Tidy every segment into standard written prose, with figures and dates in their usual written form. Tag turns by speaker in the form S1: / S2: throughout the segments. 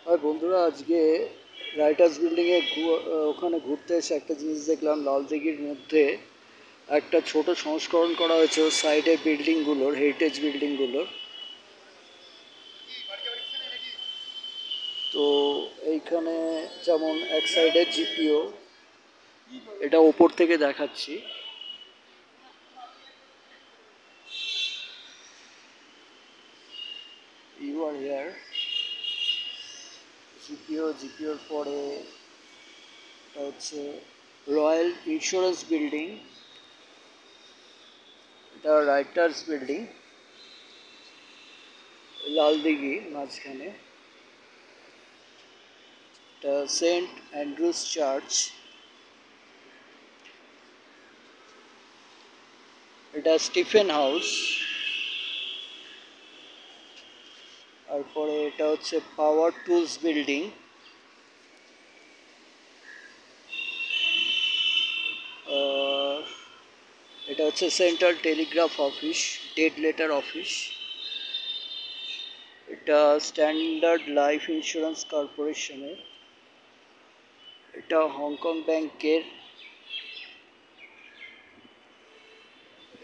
S1: আর বন্ধুরা, আজকে রাইটার্স বিল্ডিংয়ে ওখানে ঘুরতে এসে একটা জিনিস দেখলাম। লালদিঘির মধ্যে একটা ছোট সংস্করণ করা হয়েছে সাইডের বিল্ডিংগুলোর, হেরিটেজ বিল্ডিংগুলোর। তো এইখানে যেমন এক সাইডে জিপিও, এটা ওপর থেকে দেখাচ্ছি। ইউ আর হিয়ার জিপিওর পরে এটা হচ্ছে রয়্যাল ইন্স্যুরেন্স বিল্ডিং, এটা রাইটার্স বিল্ডিং লালদিঘি মাঝখানে। এটা সেন্ট অ্যান্ড্রুজ চার্চ, এটা স্টিফেন হাউস। তারপরে এটা হচ্ছে পাওয়ার টুলস বিল্ডিং, এটা হচ্ছে central Telegraph office, dead letter office. এটা স্ট্যান্ডার্ড লাইফ ইন্স্যুরেন্স কর্পোরেশনের, এটা হংকং ব্যাংকের,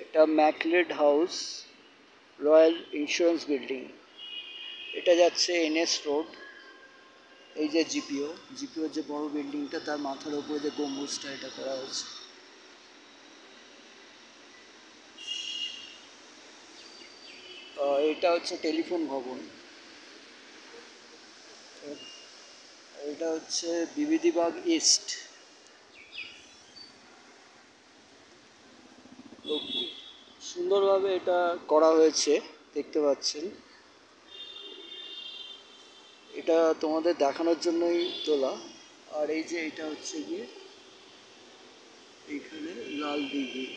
S1: এটা ম্যাকলেড হাউস, রয়্যাল ইন্স্যুরেন্স বিল্ডিং। এটা যাচ্ছে এনএস রোড। এই যে জিপিওর যে বড় বিল্ডিংটা, তার মাথার উপরে যে গম্বুজটা এটা করা হয়েছে। এটা হচ্ছে টেলিফোন ভবন, এটা হচ্ছে বিবিধিবাগ ইস্ট। তো খুব সুন্দরভাবে এটা করা হয়েছে, দেখতে পাচ্ছেন। এটা তোমাদের দেখানোর জন্যই তোলা। আর এই যে এটা হচ্ছে গিয়ে এইখানে লালদিঘি।